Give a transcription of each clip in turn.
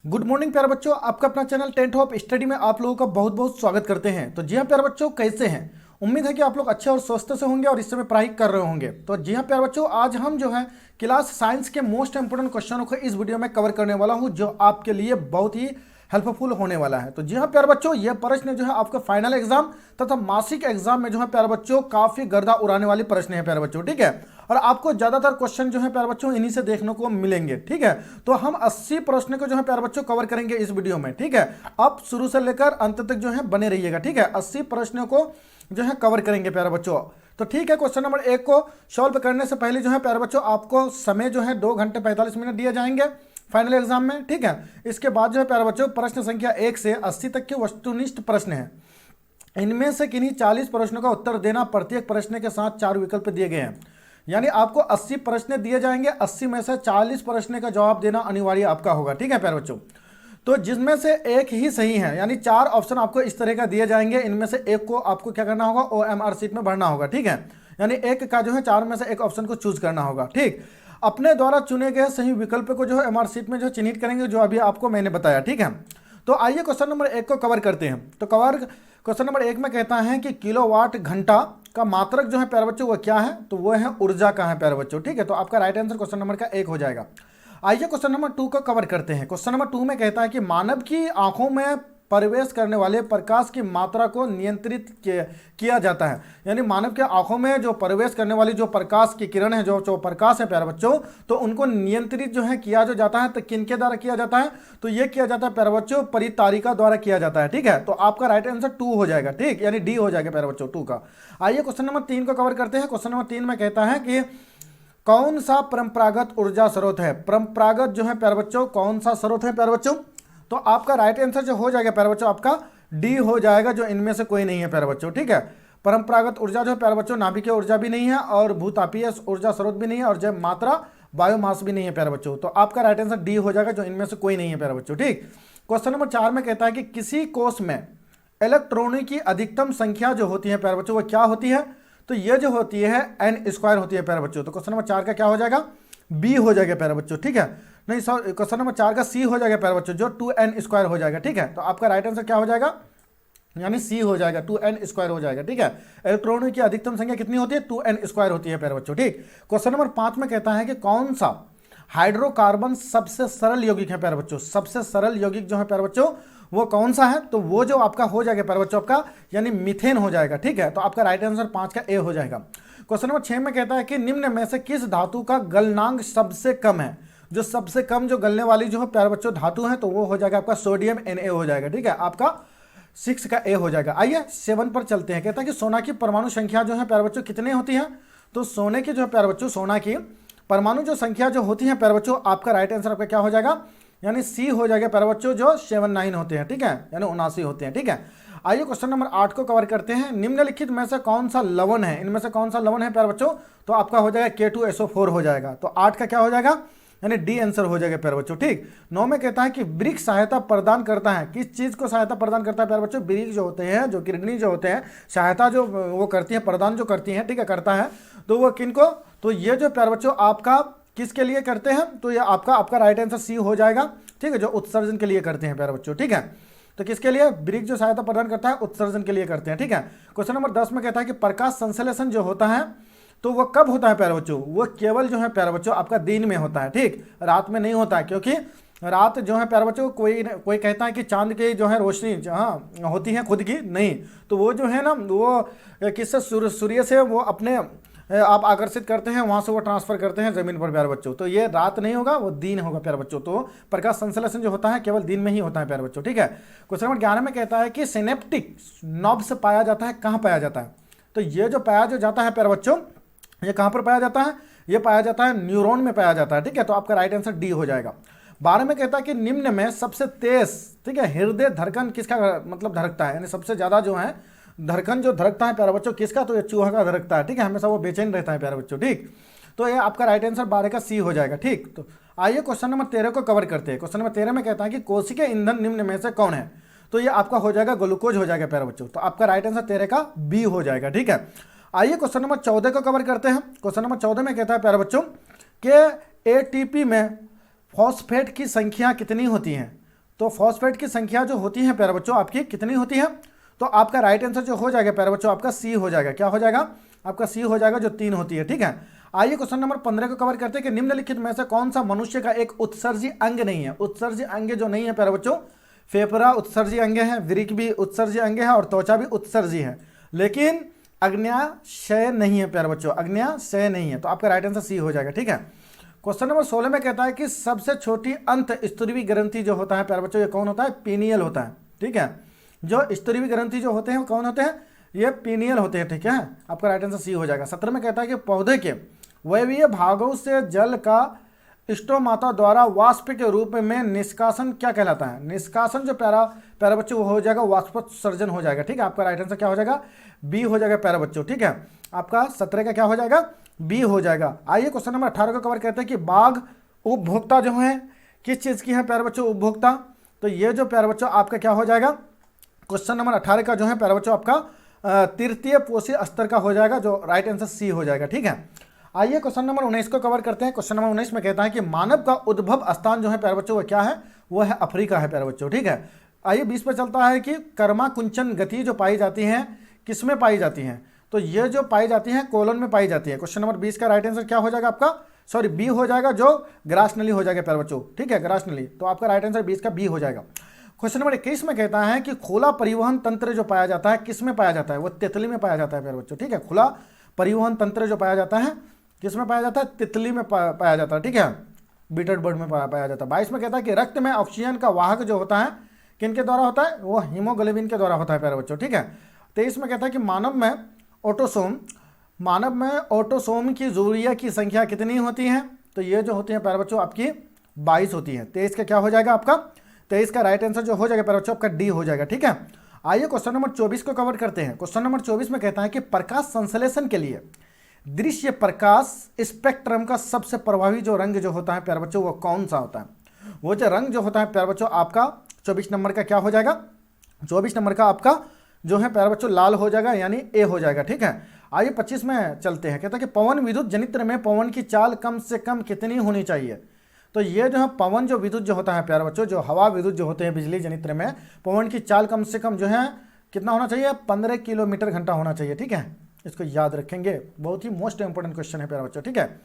Good morning प्यारे बच्चों, आपका अपना चैनल 10th ऑफ स्टडी में आप लोगों का बहुत बहुत स्वागत करते हैं। तो जी हाँ प्यारे बच्चों, कैसे हैं? उम्मीद है कि आप लोग अच्छे और स्वस्थ से होंगे और इस समय पढ़ाई कर रहे होंगे। तो जी हाँ प्यारे बच्चों, आज हम जो है क्लास साइंस के मोस्ट इंपोर्टेंट क्वेश्चनों को इस वीडियो में कवर करने वाला हूँ, जो आपके लिए बहुत ही हेल्पफुल होने वाला है। तो जी हाँ प्यारे बच्चों, यह प्रश्न जो है आपका फाइनल एग्जाम तथा मासिक एग्जाम में जो है प्यारे बच्चों काफी गर्दा उड़ाने वाली प्रश्न है प्यारे बच्चों, ठीक है। और आपको ज्यादातर क्वेश्चन जो है प्यारे बच्चों इन्हीं से देखने को मिलेंगे, ठीक है। तो हम 80 प्रश्न को जो है प्यारे बच्चों कवर करेंगे इस वीडियो में, ठीक है। आप शुरू से लेकर अंत तक जो है बने रहिएगा, ठीक है। 80 प्रश्नों को जो है कवर करेंगे प्यारे बच्चों। तो ठीक है, क्वेश्चन नंबर 1 को सॉल्व करने से पहले जो है प्यारे बच्चों आपको समय जो है 2 घंटे 45 मिनट दिए जाएंगे फाइनल एग्जाम में, ठीक है। इसके बाद जो है प्यारे बच्चों प्रश्न संख्या 1 से 80 तक के वस्तुनिष्ठ प्रश्न है। इनमें से किन्हीं 40 प्रश्नों का उत्तर देना, प्रत्येक प्रश्न के साथ 4 विकल्प दिए गए हैं। यानी आपको 80 प्रश्न दिए जाएंगे, 80 में से 40 प्रश्न का जवाब देना अनिवार्य आपका होगा, ठीक है प्यारे बच्चों। तो जिसमें से एक ही सही है, यानी 4 ऑप्शन आपको इस तरह का दिए जाएंगे, इनमें से एक को आपको क्या करना होगा, OMR शीट में भरना होगा, ठीक है। यानी एक का जो है 4 में से एक ऑप्शन को चूज करना होगा, ठीक। अपने द्वारा चुने गए सही विकल्प को जो है MR शीट में जो चिन्हित करेंगे, जो अभी आपको मैंने बताया, ठीक है। तो आइए क्वेश्चन नंबर 1 को कवर करते हैं। तो क्वेश्चन नंबर 1 में कहता है कि किलोवाट घंटा का मात्रक जो है प्यारे बच्चों वो क्या है, तो वो है ऊर्जा का है प्यारे बच्चों, ठीक है। तो आपका राइट आंसर क्वेश्चन नंबर का 1 हो जाएगा। आइए क्वेश्चन नंबर 2 को कवर करते हैं। क्वेश्चन नंबर 2 में कहता है कि मानव की आंखों में प्रवेश करने वाले प्रकाश की मात्रा को नियंत्रित किया जाता है। यानी मानव के आंखों में जो प्रवेश करने वाली जो प्रकाश की किरण है, जो प्रकाश है प्यारे बच्चों, तो उनको नियंत्रित जो है किया जो जाता है। तो किनके द्वारा किया जाता है, तो ये किया जाता है प्यारे बच्चों परितारिका द्वारा किया जाता है, ठीक है। तो आपका राइट आंसर 2 हो जाएगा, ठीक, यानी डी हो जाएगा प्यारे बच्चों 2 का। आइए क्वेश्चन नंबर 3 को कवर करते हैं। क्वेश्चन नंबर 3 में कहता है कि कौन सा परंपरागत ऊर्जा स्रोत है। परंपरागत जो है प्यारे बच्चों कौन सा स्रोत है प्यारे बच्चों, तो आपका राइट आंसर जो हो जाएगा प्यारे बच्चों आपका डी हो जाएगा, जो इनमें से कोई नहीं है प्यारे बच्चों, ठीक है। परंपरागत ऊर्जा जो है प्यारे बच्चों नाभिकीय ऊर्जा भी नहीं है, और भूतापीय ऊर्जा स्रोत भी नहीं है, और जब मात्रा बायोमास भी नहीं है प्यारे बच्चों। तो आपका राइट आंसर डी हो जाएगा, जो इनमें से कोई नहीं है प्यारे बच्चों, ठीक। क्वेश्चन नंबर 4 में कहता है कि किसी कोष में इलेक्ट्रॉनों की अधिकतम संख्या जो होती है प्यारे बच्चों वो क्या होती है, तो ये जो होती है n² होती है प्यारे बच्चों। तो क्वेश्चन नंबर 4 का क्या हो जाएगा, बी हो जाएगा प्यारे बच्चों, ठीक है। नहीं सॉरी, क्वेश्चन नंबर 4 का सी हो जाएगा प्यारे बच्चों, जो 2n² हो जाएगा, ठीक है। तो आपका राइट आंसर क्या हो जाएगा, यानी सी हो जाएगा, 2n² हो जाएगा, ठीक है। इलेक्ट्रॉनों की अधिकतम संख्या कितनी होती है, 2n² होती है प्यारे बच्चों, ठीक। क्वेश्चन नंबर 5 में कहता है कि कौन सा हाइड्रोकार्बन सबसे सरल यौगिक है प्यारे बच्चों। सबसे सरल यौगिक जो है प्यारे बच्चों वो कौन सा है, तो वो जो आपका हो जाएगा प्यारे बच्चों आपका यानी मीथेन हो जाएगा, ठीक है। तो आपका राइट आंसर 5 का ए हो जाएगा। क्वेश्चन नंबर 6 में कहता है कि निम्न में से किस धातु का गलनांक सबसे कम है। जो सबसे कम जो गलने वाली जो है प्यारे बच्चों धातु है, तो वो हो जाएगा आपका सोडियम Na हो जाएगा, ठीक है। आपका 6 का ए हो जाएगा। आइए 7 पर चलते हैं। कहता है कि सोना की परमाणु संख्या जो है प्यारे बच्चों कितनी होती है, तो सोने की जो है प्यारे बच्चों सोना की परमाणु जो संख्या जो होती है प्यारे बच्चों, आपका राइट आंसर आपका क्या हो जाएगा, यानी सी हो जाएगा प्यारे बच्चों, जो 79 होते हैं, ठीक है, यानी 79 होते हैं, ठीक है। आइए क्वेश्चन नंबर 8 को कवर करते हैं। निम्नलिखित में से कौन सा लवण है, इनमें से कौन सा लवण है प्यारे बच्चों, तो आपका हो जाएगा K2SO4 हो जाएगा। तो 8 का क्या हो जाएगा, यानी डी आंसर हो जाएगा प्यारे बच्चों, ठीक। 9 में कहता है कि वृक्ष सहायता प्रदान करता है, किस चीज को सहायता प्रदान करता है प्यारे बच्चों, वृक्ष जो होते हैं, जो किडनी जो होते हैं, सहायता जो वो करती है, प्रदान जो करती है, ठीक है, करता है, तो वो किनको, तो ये जो प्यारे बच्चों आपका किसके लिए करते हैं, तो ये आपका राइट आंसर सी हो जाएगा, ठीक है, जो उत्सर्जन के लिए करते हैं प्यारे बच्चों, ठीक है। तो किसके लिए, वृक्ष जो सहायता प्रदान करता है उत्सर्जन के लिए करते हैं, ठीक है। क्वेश्चन नंबर 10 में कहता है कि प्रकाश संश्लेषण जो होता है तो वो कब होता है प्यारे बच्चों, वो केवल जो है प्यारे बच्चों आपका दिन में होता है, ठीक, रात में नहीं होता है, क्योंकि रात जो है प्यारे बच्चों कोई कहता है कि चांद की जो है रोशनी जहाँ होती है खुद की, नहीं, तो वो जो है ना वो किससे, सूर्य से वो अपने आप आकर्षित करते हैं, वहां से वो ट्रांसफर करते हैं जमीन पर प्यारे बच्चों। तो ये रात नहीं होगा, वो दिन होगा प्यारे बच्चों। तो प्रकाश संश्लेषण जो होता है केवल दिन में ही होता है प्यारे बच्चों, ठीक है। क्वेश्चन नंबर 11 में कहता है कि सिनेप्टिक नॉब्स पाया जाता है, कहाँ पाया जाता है, तो ये जो पाया जो जाता है प्यारे बच्चों, ये कहाँ पर पाया जाता है, ये पाया जाता है न्यूरॉन में पाया जाता है, ठीक है। तो आपका राइट आंसर डी हो जाएगा। 12 में कहता है कि निम्न में सबसे तेज, ठीक है, हृदय धड़कन किसका मतलब धड़कता है, यानी सबसे ज्यादा जो है धड़कन जो धड़कता है प्यारे बच्चों किसका, तो ये चूहा का धड़कता है, ठीक है, हमेशा वो बेचैन रहता है प्यारे बच्चों, ठीक। तो ये आपका राइट आंसर 12 का सी हो जाएगा, ठीक। तो आइए क्वेश्चन नंबर 13 को कवर करते हैं। क्वेश्चन नंबर 13 में कहता है कि कोशिकीय ईंधन निम्न में से कौन है, तो ये आपका हो जाएगा ग्लूकोज हो जाएगा प्यारे बच्चों। तो आपका राइट आंसर 13 का बी हो जाएगा, ठीक है। आइए क्वेश्चन नंबर 14 को कवर करते हैं। क्वेश्चन नंबर 14 में कहता है प्यारे बच्चों कि ATP में फॉस्फेट की संख्या कितनी होती है, तो फॉस्फेट की संख्या जो होती है प्यारे बच्चों आपकी कितनी होती है? तो आपका राइट आंसर जो हो जाएगा प्यारे बच्चों आपका सी हो जाएगा। क्या हो जाएगा? आपका सी हो जाएगा, जो 3 होती है। ठीक है, आइए क्वेश्चन नंबर 15 को कवर करते हैं कि निम्नलिखित में से कौन सा मनुष्य का एक उत्सर्जी अंग नहीं है? उत्सर्जी अंग जो नहीं है प्यारे बच्चों, फेफड़ा उत्सर्जी अंग है, वृक्क भी उत्सर्जी अंग है और त्वचा भी उत्सर्जी है, लेकिन अग्न्याशय नहीं है प्यारे बच्चों, अग्न्याशय नहीं है। तो आपका राइट आंसर सी हो जाएगा। ठीक है, क्वेश्चन नंबर 16 में कहता है कि सबसे छोटी अंत स्तुरवी ग्रंथि जो होता है प्यारे बच्चों, ये कौन होता है? पीनियल होता है। ठीक है, जो स्तुरवी ग्रंथि जो होते हैं वो कौन होते हैं? ये पीनियल होते हैं। ठीक है, आपका राइट आंसर सी हो जाएगा। 17 में कहता है कि पौधे के वायवीय भागों से जल का स्टोमाता द्वारा वाष्प के रूप में निष्कासन क्या कहलाता है? निष्कासन जो प्यारा बच्चों वो हो जाएगा वाष्पोत्सर्जन हो जाएगा। ठीक है, आपका राइट आंसर क्या हो जाएगा? बी हो जाएगा प्यारा बच्चों। ठीक है, आपका 17 का क्या हो जाएगा? बी हो जाएगा। आइए क्वेश्चन नंबर 18 को कवर करते हैं कि बाघ उपभोक्ता जो है किस चीज़ की है प्यारे बच्चों? उपभोक्ता। तो ये जो प्यारे बच्चों आपका क्या हो जाएगा? क्वेश्चन नंबर 18 का जो है प्यारे बच्चों आपका तृतीय पोषी स्तर का हो जाएगा, जो राइट आंसर सी हो जाएगा। ठीक है, आइए क्वेश्चन नंबर 19 को कवर करते हैं। क्वेश्चन नंबर 19 में कहता है कि मानव का उद्भव स्थान जो है प्यारे बच्चों वो क्या है? वो है अफ्रीका है प्यारे बच्चों। ठीक है, आइए 20 पर चलता है कि कर्मा कुंचन गति जो पाई जाती है किस में पाई जाती हैं? तो ये जो पाई जाती हैं कोलन में पाई जाती है। क्वेश्चन नंबर 20 का राइट आंसर क्या हो जाएगा आपका? सॉरी, बी हो जाएगा, जो ग्रासनली हो जाएगा प्यारे बच्चों। ठीक है, ग्रासनली। तो आपका राइट आंसर 20 का बी हो जाएगा। क्वेश्चन नंबर 21 में कहता है कि खुला परिवहन तंत्र जो पाया जाता है किस में पाया जाता है? वो तितली में पाया जाता है प्यारे बच्चों। ठीक है, खुला परिवहन तंत्र जो पाया जाता है किस में पाया जाता है? तितली में पाया जाता है। ठीक है, बीटल बर्ड में पाया जाता है। 22 में कहता है कि रक्त में ऑक्सीजन का वाहक जो होता है किन के द्वारा होता है? वो हीमोग्लोबिन के द्वारा होता है प्यारे बच्चों। ठीक है, 23 में कहता है कि मानव में ऑटोसोम की यूरिया की संख्या कितनी होती है? तो ये जो होती है प्यारे बच्चों आपकी 22 होती है। 23 का क्या हो जाएगा आपका? 23 का राइट आंसर जो हो जाएगा प्यारे बच्चों आपका डी हो जाएगा। ठीक है, आइए क्वेश्चन नंबर 24 को कवर करते हैं। क्वेश्चन नंबर 24 में कहता है कि प्रकाश संश्लेषण के लिए दृश्य प्रकाश स्पेक्ट्रम का सबसे प्रभावी जो रंग जो होता है प्यारे बच्चों वो कौन सा होता है? वो जो रंग जो होता है प्यारे बच्चों आपका 24 नंबर का क्या हो जाएगा? 24 नंबर का आपका जो है प्यारे बच्चों लाल हो जाएगा, यानी ए हो जाएगा। ठीक है, आइए 25 में चलते हैं। कहता है कि पवन विद्युत जनित्र में पवन की चाल कम से कम कितनी होनी चाहिए? तो ये जो है पवन जो विद्युत जो होता है प्यारे बच्चों, जो हवा विद्युत जो होते हैं बिजली जनित्र में, पवन की चाल कम से कम जो है कितना होना चाहिए? 15 किलोमीटर घंटा होना चाहिए। ठीक है, इसको याद रखेंगे, बहुत ही मोस्ट इंपोर्टेंट क्वेश्चन है प्यारे बच्चों। ठीक है,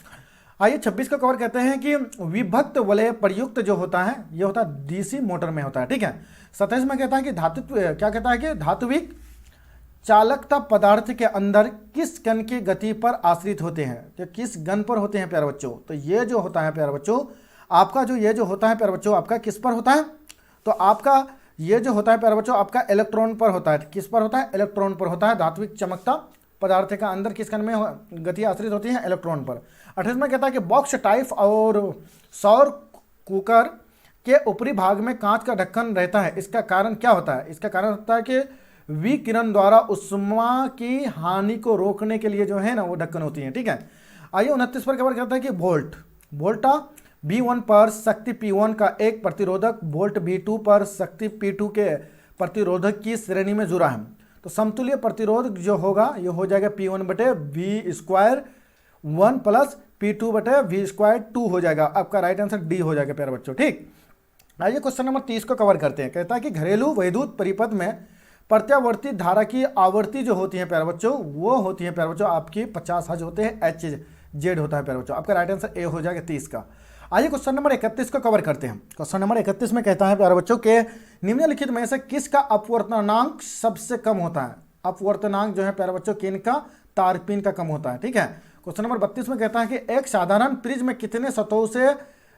आइए 26 को कवर करते हैं कि विभक्त वलय प्रयुक्त जो होता है ये होता है डीसी मोटर में होता है। ठीक है, 27 में कहता है कि धातुत्व क्या कहता है कि धात्विक चालकता पदार्थ के अंदर किस कण की गति पर आश्रित होते हैं? तो किस गण पर होते हैं प्यारे बच्चों? तो ये जो होता है प्यारे बच्चों आपका जो ये जो होता है प्यारे बच्चों आपका किस पर होता है? तो आपका ये जो होता है प्यारे बच्चों आपका इलेक्ट्रॉन पर होता है। किस पर होता है? इलेक्ट्रॉन पर होता है। धात्विक चमकता पदार्थ का अंदर किस कण में गति आश्रित होती है? इलेक्ट्रॉन पर। 28 में कहता है कि बॉक्स टाइप और सौर कुकर के ऊपरी भाग में कांच का ढक्कन रहता है, इसका कारण क्या होता है? इसका कारण होता है कि विकिरण द्वारा उष्मा की हानि को रोकने के लिए जो है ना वो ढक्कन होती है। ठीक है, आइए 29 पर कवर करता है कि वोल्टा V1 पर शक्ति P1 का एक प्रतिरोधक वोल्ट V2 पर शक्ति P2 के प्रतिरोधक की श्रेणी में जुड़ा है। तो समतुल्य प्रतिरोध जो होगा ये हो जाएगा P1 बटे V² 1 प्लस P2 बटे V² 2 हो जाएगा। आपका राइट आंसर डी हो जाएगा प्यारे बच्चों। ठीक, आइए क्वेश्चन नंबर 30 को कवर करते हैं। कहता है कि घरेलू वैद्युत परिपथ में प्रत्यावर्ती धारा की आवृत्ति जो होती है प्यारे बच्चों वो होती है प्यारे बच्चों आपकी 50 हर्ट्ज होते हैं, HZ होता है प्यारे बच्चों। आपका राइट आंसर ए हो जाएगा 30 का। आइए क्वेश्चन नंबर 31 को कवर करते हैं। क्वेश्चन नंबर 31 में कहता है प्यारे बच्चों के निम्नलिखित में से किसका अपवर्तनांक सबसे कम होता है? अपवर्तनांक जो है प्यारे बच्चों किनका? तारपीन का कम होता है। ठीक है, क्वेश्चन नंबर 32 में कहता है कि एक साधारण प्रिज्म में कितने सतहों से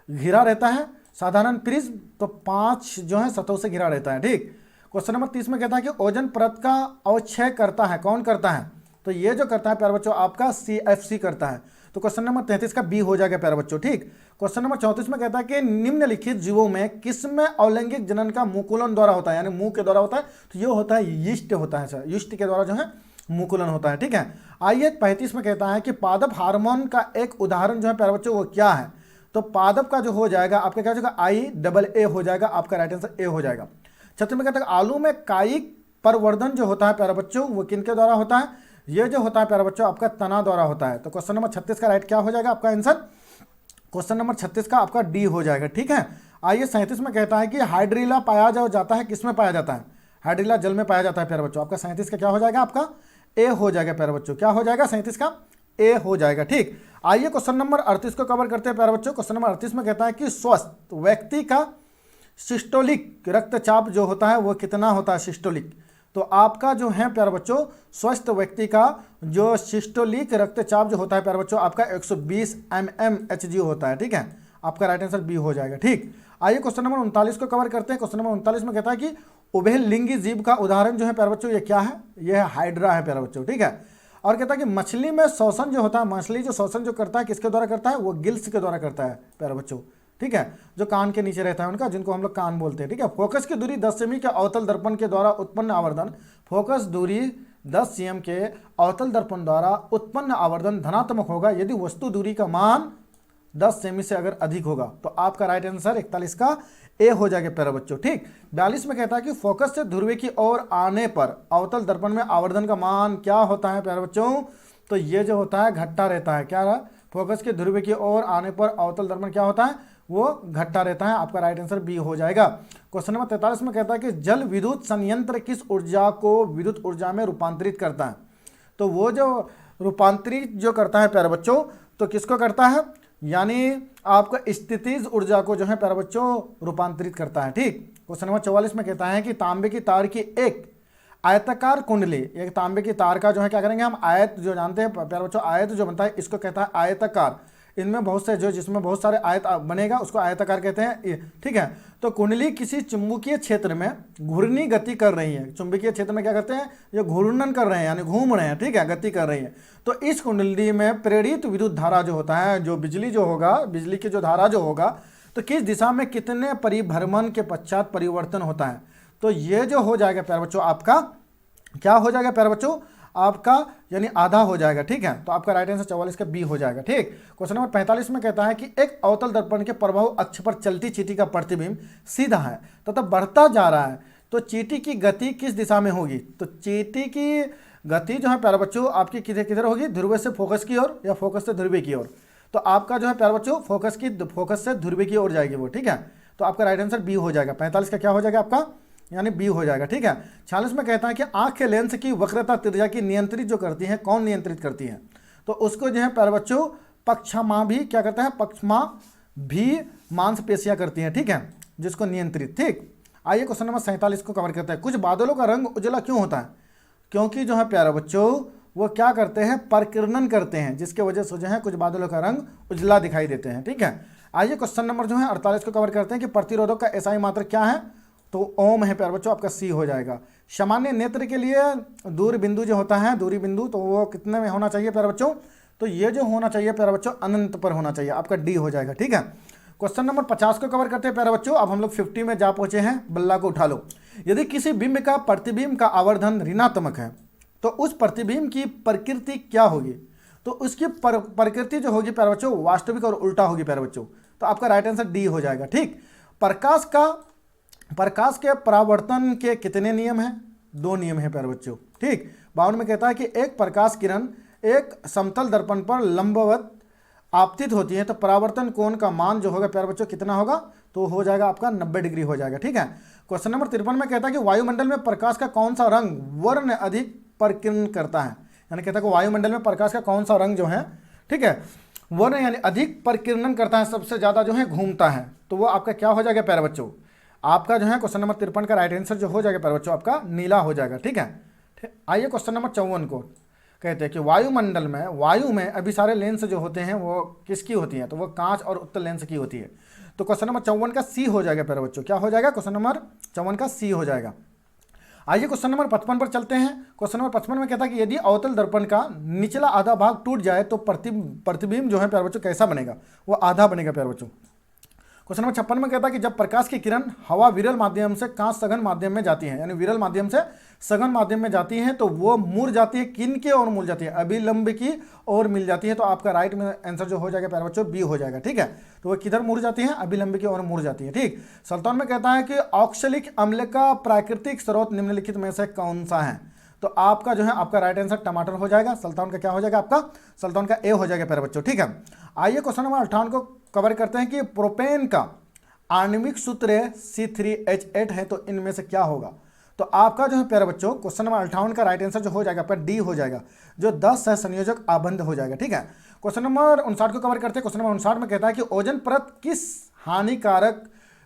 घिरा रहता है? साधारण प्रिज्म तो 5 जो है सतहों से घिरा रहता है। ठीक, क्वेश्चन नंबर 30 में कहता है कि ओजोन परत का अवक्षय करता है, कौन करता है? तो ये जो करता है प्यारे बच्चों आपका CFC करता है। तो क्वेश्चन नंबर 33 का बी हो जाएगा प्यारे बच्चों। ठीक, क्वेश्चन नंबर 34 में कहता है कि निम्नलिखित जीवों में किसमें अलैंगिक जनन का मुकुलन द्वारा होता है, यानी मुंह के द्वारा होता है? तो ये होता है यीस्ट होता है सर, यीस्ट के द्वारा जो है मुकुलन होता है। ठीक है, आइए 35 में कहता है कि पादप हार्मोन का एक उदाहरण जो है प्यारे बच्चों वो क्या है? तो पादप का जो हो जाएगा आपका क्या हो जाएगा? IA हो जाएगा। आपका राइट आंसर ए हो जाएगा। 36 में कहता है आलू में कायिक प्रवर्धन जो होता है प्यारे बच्चों वो किनके द्वारा होता है? ये जो होता है प्यारे बच्चों आपका तना द्वारा होता है। तो क्वेश्चन नंबर 36 का राइट क्या हो जाएगा आपका आंसर? क्वेश्चन नंबर 36 का आपका डी हो जाएगा। ठीक है, आइए 37 में कहता है कि हाइड्रीला पाया जाता है, किस में पाया जाता है? हाइड्रीला जल में पाया जाता है प्यारे बच्चों। आपका 37 का क्या हो जाएगा? आपका ए हो जाएगा प्यारे बच्चों। क्या हो जाएगा? 37 का ए हो जाएगा। ठीक, आइए क्वेश्चन नंबर 38 को कवर करते हैं प्यारे बच्चों। क्वेश्चन नंबर 38 में कहता है कि स्वस्थ व्यक्ति का सिस्टोलिक रक्तचाप जो होता है वो कितना होता है? सिस्टोलिक। तो आपका जो है प्यारे बच्चों स्वस्थ व्यक्ति का जो सिस्टोलिक रक्तचाप जो होता है प्यारे बच्चों आपका 120 mmHg होता है। ठीक है, आपका राइट आंसर बी हो जाएगा। ठीक, आइए क्वेश्चन नंबर 39 को कवर करते हैं। क्वेश्चन नंबर 39 में कहता है कि उभयलिंगी जीव का उदाहरण जो है प्यारे बच्चों ये क्या है? ये है हाइड्रा है प्यारे बच्चों। ठीक है, और कहता है कि मछली में श्वसन जो होता है, मछली जो श्वसन जो करता है किसके द्वारा करता है? वो गिल्स के द्वारा करता है प्यारे बच्चों। ठीक है, जो कान के नीचे रहता है उनका, जिनको हम लोग कान बोलते हैं। ठीक है, फोकस की दूरी 10 सेमी के अवतल दर्पण के द्वारा उत्पन्न आवर्धन, फोकस दूरी 10 cm के अवतल दर्पण द्वारा उत्पन्न आवर्धन धनात्मक होगा यदि वस्तु दूरी का मान 10 सेमी से अगर अधिक होगा। तो आपका राइट आंसर 41 का ए हो जाएगा प्यारे बच्चों। ठीक, 42 में कहता है कि फोकस से ध्रुव की ओर आने पर अवतल दर्पण में आवर्धन का मान क्या होता है प्यारे बच्चों? तो ये जो होता है घटता रहता है। क्या रहा? फोकस के ध्रुव की ओर आने पर अवतल दर्पण क्या होता है? वो घटता रहता है। आपका राइट आंसर बी हो जाएगा। क्वेश्चन नंबर 43 में कहता है कि जल विद्युत संयंत्र किस ऊर्जा को विद्युत ऊर्जा में रूपांतरित करता है? तो वो जो रूपांतरित जो करता है प्यारे बच्चों तो किसको करता है? यानी आपका स्थितिज ऊर्जा को जो है प्यारे बच्चों रूपांतरित करता है। ठीक, क्वेश्चन नंबर 44 में कहता है कि तांबे की तार की एक आयताकार कुंडली, एक तांबे की तार का जो है क्या करेंगे हम? आयत जो जानते हैं प्यारे बच्चों, आयत जो बनता है इसको कहता है आयताकार। इनमें बहुत से जो जिसमें बहुत सारे आयत बनेगा उसको आयताकार कहते हैं। ठीक है, तो कुंडली किसी चुंबकीय क्षेत्र में घूर्णी गति कर रही है। चुंबकीय क्षेत्र में क्या करते हैं? ये घूर्णन कर रहे हैं यानी घूम रहे हैं। ठीक है, गति कर रही है। तो इस कुंडली में प्रेरित विद्युत धारा जो होता है, जो बिजली जो होगा, बिजली की जो धारा जो होगा, तो किस दिशा में कितने परिभ्रमण के पश्चात परिवर्तन होता है? तो ये जो हो जाएगा प्यारे बच्चों आपका क्या हो जाएगा प्यारे बच्चों? आपका यानी आधा हो जाएगा। ठीक है, तो आपका राइट आंसर 44 का बी हो जाएगा। ठीक, क्वेश्चन नंबर 45 में कहता है कि एक अवतल दर्पण के प्रभाव अक्ष पर चलती चींटी का प्रतिबिंब सीधा है तथा बढ़ता जा रहा है, तो चींटी की गति किस दिशा में होगी? तो चींटी की गति जो है प्यारे बच्चों आपकी किधर किधर होगी? ध्रुव से फोकस की ओर या फोकस से ध्रुव की ओर? तो आपका जो है प्यारे बच्चों फोकस से ध्रुव की ओर जाएगी वो। ठीक है, तो आपका राइट आंसर बी हो जाएगा। 45 का क्या हो जाएगा आपका? यानी बी हो जाएगा। ठीक है, 46 में कहता है कि आंख के लेंस की वक्रता त्रिज्या की नियंत्रित जो करती है, कौन नियंत्रित करती है? तो उसको जो है प्यारे बच्चों पक्षमा भी क्या करता है? पक्षमा भी मांसपेशियां करती हैं। ठीक है, जिसको नियंत्रित। ठीक, आइए क्वेश्चन नंबर 47 को कवर करते हैं। कुछ बादलों का रंग उजला क्यों होता है? क्योंकि जो है प्यारे बच्चों वो क्या करते हैं? परिकिरणन करते हैं, जिसके वजह से जो है कुछ बादलों का रंग उजला दिखाई देते हैं। ठीक है, आइए क्वेश्चन नंबर जो है 48 को कवर करते हैं कि प्रतिरोधक का एसआई मात्रक क्या है? तो ओम है प्यारे बच्चों, आपका सी हो जाएगा। सामान्य नेत्र के लिए दूर बिंदु जो होता है, दूरी बिंदु, तो वो कितने में होना चाहिए प्यारे बच्चों? तो ये जो होना चाहिए प्यारे बच्चों अनंत पर होना चाहिए। आपका डी हो जाएगा। ठीक है, क्वेश्चन नंबर 50 को कवर करते हैं प्यारे बच्चों। अब हम लोग 50 में जा पहुंचे हैं। बल्ला को उठा लो। यदि किसी बिंब का प्रतिबिंब का आवर्धन ऋणात्मक है तो उस प्रतिबिंब की प्रकृति क्या होगी? तो उसकी प्रकृति जो होगी प्यारे बच्चों वास्तविक और उल्टा होगी प्यारे बच्चों। तो आपका राइट आंसर डी हो जाएगा। ठीक, प्रकाश के परावर्तन के कितने नियम हैं? 2 नियम है प्यारे बच्चों। ठीक, 52 में कहता है कि एक प्रकाश किरण एक समतल दर्पण पर लंबवत आपतित होती है तो परावर्तन कोण का मान जो होगा प्यारे बच्चों कितना होगा? तो हो जाएगा आपका 90 डिग्री हो जाएगा। ठीक है, क्वेश्चन नंबर 53 में कहता है कि वायुमंडल में प्रकाश का कौन सा रंग वर्ण अधिक परिकिरण करता है? यानी कहता है कि वायुमंडल में प्रकाश का कौन सा रंग जो है, ठीक है, वर्ण यानी अधिक परिकिरण करता है, सबसे ज्यादा जो है घूमता है, तो वो आपका क्या हो जाएगा प्यारे बच्चों? आपका जो है क्वेश्चन नंबर 53 का राइट आंसर जो हो जाएगा प्यारे बच्चों आपका नीला हो जाएगा। ठीक है, आइए क्वेश्चन नंबर 54 को कहते हैं कि वायुमंडल में वायु में अभी सारे लेंस जो होते हैं वो किसकी होती हैं? तो वो कांच और उत्तल लेंस की होती है। तो क्वेश्चन नंबर 54 का सी हो जाएगा प्यारे बच्चों। क्या हो जाएगा? क्वेश्चन नंबर 54 का सी हो जाएगा। आइए क्वेश्चन नंबर 55 पर चलते हैं। क्वेश्चन नंबर 55 में कहता है कि यदि अवतल दर्पण का निचला आधा भाग टूट जाए तो प्रतिबिंब जो है प्यारे बच्चों कैसा बनेगा? वो आधा बनेगा प्यारे बच्चों। क्वेश्चन नंबर 56 में कहता है कि जब प्रकाश की किरण हवा विरल माध्यम से कांच सघन माध्यम में जाती है, यानी विरल माध्यम से सघन माध्यम में जाती है, तो वो मुड़ जाती है किन के और मुड़ जाती है? अभिलंब की और मिल जाती है। तो आपका राइट में आंसर जो हो जाएगा प्यारे बच्चों बी हो जाएगा। ठीक है, तो वो किधर मुड़ जाती है? अभिलंब की और मुड़ जाती है। ठीक, 57 में कहता है कि ऑक्सैलिक अम्ल का प्राकृतिक स्रोत निम्नलिखित में से कौन सा है? तो आपका जो है आपका राइट आंसर टमाटर हो जाएगा। 57 का क्या हो जाएगा? आपका 57 का ए हो जाएगा प्यारे बच्चों। ठीक है, आइए क्वेश्चन नंबर 58 को कवर करते हैं कि प्रोपेन का आणविक सूत्र C3H8 है, तो इनमें से क्या होगा? तो आपका जो है प्यारे बच्चों क्वेश्चन नंबर 58 का राइट आंसर जो हो जाएगा आपका डी हो जाएगा, जो 10 सहसंयोजक आबंध हो जाएगा। ठीक है, क्वेश्चन नंबर 59 को कवर करते हैं। क्वेश्चन नंबर 59 में कहता है कि ओजोन परत किस हानिकारक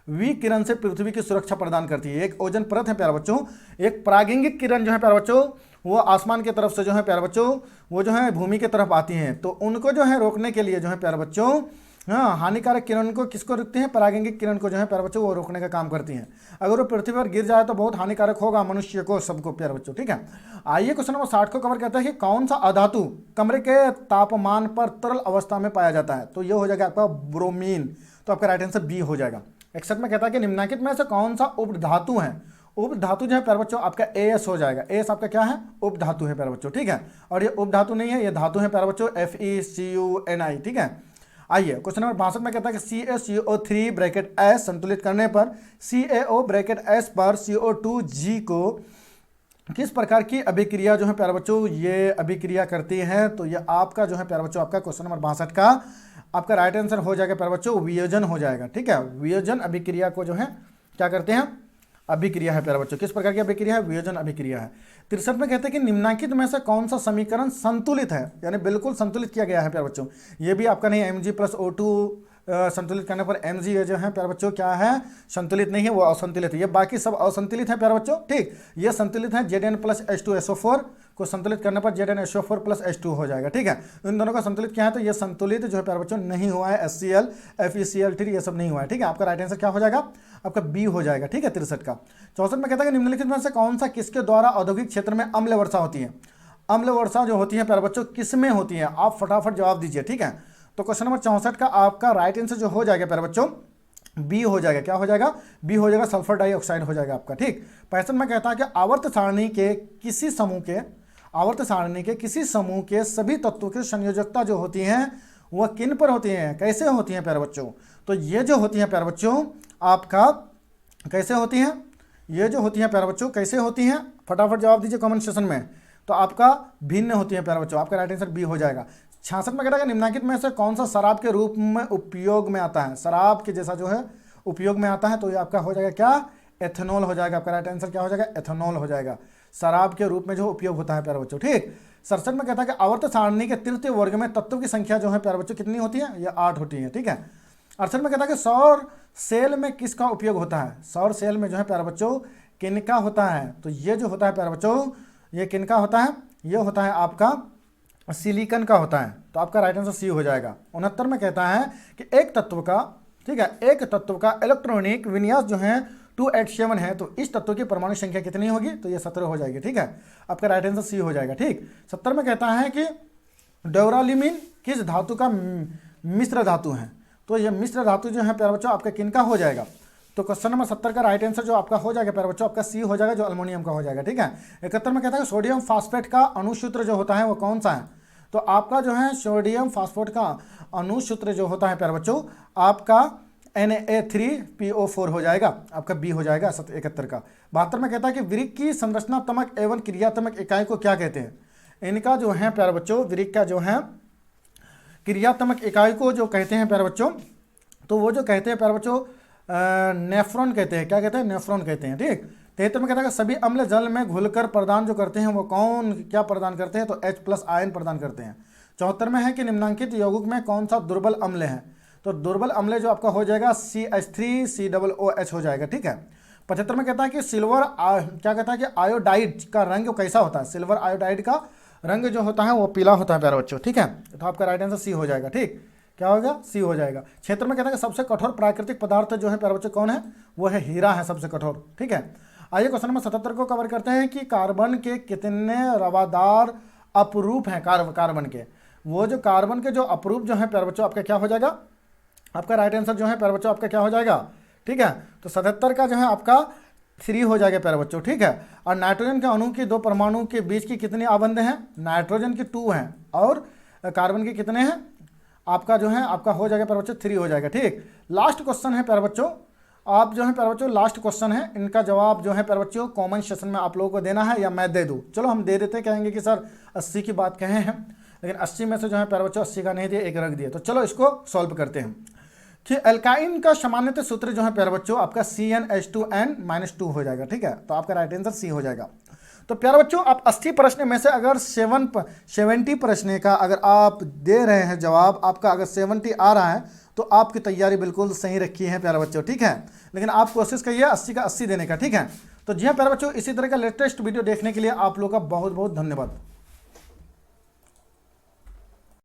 विकिरण से पृथ्वी की सुरक्षा प्रदान करती है? एक ओजोन परत है प्यारे बच्चों, एक परागैंगिक किरण जो है प्यारे बच्चों वो आसमान की तरफ से जो है प्यारे बच्चों वो जो है भूमि की तरफ आती हैं, तो उनको जो है रोकने के लिए जो है प्यारे बच्चों हाँ हानिकारक किरण को किसको रोकती हैं? परागैंगिक किरण को जो है प्यारे बच्चों वो रोकने का काम करती हैं। अगर वो पृथ्वी पर गिर जाए तो बहुत हानिकारक होगा मनुष्य को, सबको प्यारे बच्चों। ठीक है, आइए क्वेश्चन नंबर 60 को कवर करता है कि कौन सा अधातु कमरे के तापमान पर तरल अवस्था में पाया जाता है? तो ये हो जाएगा आपका ब्रोमीन, तो आपका राइट आंसर बी हो जाएगा। 61 में कहता है कि निम्नलिखित में से कौन सा उपधातु है? उपधातु जो है प्यारे बच्चों आपका एस हो जाएगा। एस आपका क्या है? उपधातु है प्यारे बच्चों। ठीक है, और ये उपधातु नहीं है, ये धातु है प्यारे बच्चों, FeCuNi। ठीक है, आइए क्वेश्चन नंबर 62 में कहता है कि CaCO3 ब्रैकेट S संतुलित करने पर CaO ब्रैकेट S पर CO2G को किस प्रकार की अभिक्रिया जो है प्यारे बच्चों ये अभिक्रिया करती है? तो ये आपका जो है प्यारे बच्चों आपका क्वेश्चन नंबर 62 का आपका राइट आंसर हो जाएगा प्यारे बच्चों, वियोजन हो जाएगा। ठीक है, वियोजन अभिक्रिया को जो है क्या करते हैं? अभिक्रिया है प्यारे बच्चों। किस प्रकार की अभिक्रिया है? वियोजन अभिक्रिया है। 63 में कहते हैं कि निम्नलिखित में से कौन सा समीकरण संतुलित है, यानी बिल्कुल संतुलित किया गया है प्यारे बच्चों। ये भी आपका नहीं, Mg+O2 संतुलित करने पर Mg जो है प्यारे बच्चों क्या है? संतुलित नहीं है, वो असंतुलित है। ये बाकी सब असंतुलित है प्यारे बच्चों। ठीक, ये संतुलित है। Zn+H2SO4 को संतुलित करने पर ZnHO4+H2 हो जाएगा। ठीक है, इन दोनों का संतुलित क्या है? तो ये संतुलित जो है प्यारे बच्चों नहीं हुआ है, HCl FeCl3 ये सब नहीं हुआ है। ठीक है, आपका राइट आंसर क्या हो जाएगा? आपका बी हो जाएगा। ठीक है, 63 का। 64 में कहता है कि निम्नलिखित में से कौन सा किसके द्वारा औद्योगिक क्षेत्र में अम्ल वर्षा होती है? अम्ल वर्षा जो होती है प्यारे बच्चों किस में होती है? आप फटाफट जवाब दीजिए। ठीक है, तो क्वेश्चन नंबर 64 का आपका राइट आंसर जो हो जाएगा प्यारे बच्चों बी हो जाएगा। क्या हो जाएगा? बी हो जाएगा, सल्फर डाइऑक्साइड हो जाएगा आपका। ठीक, 65 में कहता है कि आवर्त सारणी के किसी समूह के सभी तत्वों की संयोजकता जो होती है वह किन पर होती है? कैसे होती है प्यारे बच्चों? तो ये जो होती है प्यारे बच्चों आपका कैसे होती हैं? ये जो होती हैं प्यारे बच्चों कैसे होती हैं? फटाफट जवाब दीजिए कमेंट सेक्शन में। तो आपका भिन्न होती है प्यारे बच्चों, आपका राइट आंसर बी हो जाएगा। 66 में कहता है कि निम्नलिखित में से कौन सा शराब के रूप में उपयोग में आता है? शराब के जैसा जो है उपयोग में आता है, तो ये आपका हो जाएगा क्या? एथेनॉल हो जाएगा। आपका राइट आंसर क्या हो जाएगा? एथेनॉल हो जाएगा। शराब के रूप में जो उपयोग होता है प्यारे बच्चों। ठीक, 67 में कहता है कि आवर्त सारणी के तृतीय वर्ग में तत्वों की संख्या जो है प्यारे बच्चों कितनी होती है? ये 8 होती है। ठीक है, 68 में कहता है कि सौर सेल में किसका उपयोग होता है? सौर सेल में जो है प्यारे बच्चों किनका होता है? तो ये जो होता है प्यारे बच्चों ये किनका होता है? ये होता है आपका सिलिकॉन का होता है, तो आपका राइट आंसर सी हो जाएगा। 69 में कहता है कि एक तत्व का, ठीक है, एक तत्व का इलेक्ट्रॉनिक विन्यास जो है 287 है, तो इस तत्व की परमाणु संख्या कितनी होगी? तो ये 17 हो जाएगी। ठीक है, आपका राइट आंसर सी हो जाएगा। ठीक, 70 में कहता है कि डोरालिमिन किस धातु का मिश्र धातु है? तो ये मिश्र धातु जो है प्यारे बच्चों आपका किनका हो जाएगा? तो क्वेश्चन नंबर 70 का राइट आंसर जो आपका हो जाएगा प्यारे बच्चों आपका सी हो जाएगा, जो अल्मोनियम का हो जाएगा। ठीक है, 71 में कहता है कि सोडियम फास्फेट का अणुसूत्र जो होता है वो कौन सा है? तो आपका जो है सोडियम फास्फेट का अणुसूत्र जो होता है प्यारे बच्चों आपका Na3PO4 हो जाएगा, आपका बी हो जाएगा 71 का। 72 में कहता है कि वृक्क की संरचनात्मक एवं क्रियात्मक इकाई को क्या कहते हैं? इनका जो है प्यारे बच्चों वृक्क का जो है क्रियात्मक इकाई को जो कहते हैं प्यारे बच्चों, तो वो जो कहते हैं प्यारे बच्चों नेफ्रॉन कहते हैं। क्या कहते हैं? नेफ्रॉन कहते हैं। ठीक, 73 में कहता है कि सभी अम्ल जल में घुलकर प्रदान जो करते हैं वो कौन क्या प्रदान करते हैं? तो H+ आयन प्रदान करते हैं। 74 में है कि निम्नांकित यौगिक में कौन सा दुर्बल अम्ल है? तो दुर्बल अम्ल जो आपका हो जाएगा CH3COOH हो जाएगा। ठीक है, 75 में कहता है कि क्या कहता है कि आयोडाइड का रंग कैसा होता है? सिल्वर आयोडाइड का रंग जो होता है वो पीला होता है प्यारे बच्चों। ठीक है, तो आपका राइट आंसर सी हो जाएगा। ठीक, क्या होगा? सी हो जाएगा। क्षेत्र में कहता है कि सबसे कठोर प्राकृतिक पदार्थ जो है प्यारे बच्चों कौन है? वो है हीरा है सबसे कठोर। ठीक है, आइए क्वेश्चन नंबर 77 को कवर करते हैं कि कार्बन के कितने रवादार अपरूप हैं? कार्बन के वो जो कार्बन के जो अपरूप जो है प्यारे बच्चों आपका क्या हो जाएगा? आपका राइट आंसर जो है प्यारे बच्चों आपका क्या हो जाएगा? ठीक है, तो 77 का जो है आपका 3 हो जाएगा प्यारे बच्चों। ठीक है, और नाइट्रोजन के अणु के 2 परमाणु के बीच की कितनी आबंध हैं? नाइट्रोजन की 2 हैं और कार्बन के कितने हैं? आपका जो है आपका हो जाएगा प्यारे बच्चों 3 हो जाएगा। ठीक, लास्ट क्वेश्चन है प्यारे बच्चों, आप जो है प्यारे बच्चों लास्ट क्वेश्चन है, इनका जवाब जो है प्यारे बच्चों कॉमन सेशन में आप लोगों को देना है या मैं दे दूं? चलो हम दे देते, कहेंगे कि सर 80 की बात कहे हैं, लेकिन 80 में से जो है प्यारे बच्चों 80 का नहीं दिया, एक रख दिया। तो चलो इसको सॉल्व करते हैं। कि एल्काइन का सामान्यतः सूत्र जो है प्यारे बच्चों आपका CnH2n-2 हो जाएगा। ठीक है, तो आपका राइट आंसर सी हो जाएगा। तो प्यारे बच्चों आप 80 प्रश्न में से अगर 70 प्रश्न का अगर आप दे रहे हैं जवाब, आपका अगर 70 आ रहा है तो आपकी तैयारी बिल्कुल सही रखी है प्यारे बच्चों। ठीक है, लेकिन आप कोशिश करिए 80 का 80 देने का। ठीक है, तो जी हाँ प्यारे बच्चों, इसी तरह का लेटेस्ट वीडियो देखने के लिए आप लोग का बहुत बहुत धन्यवाद।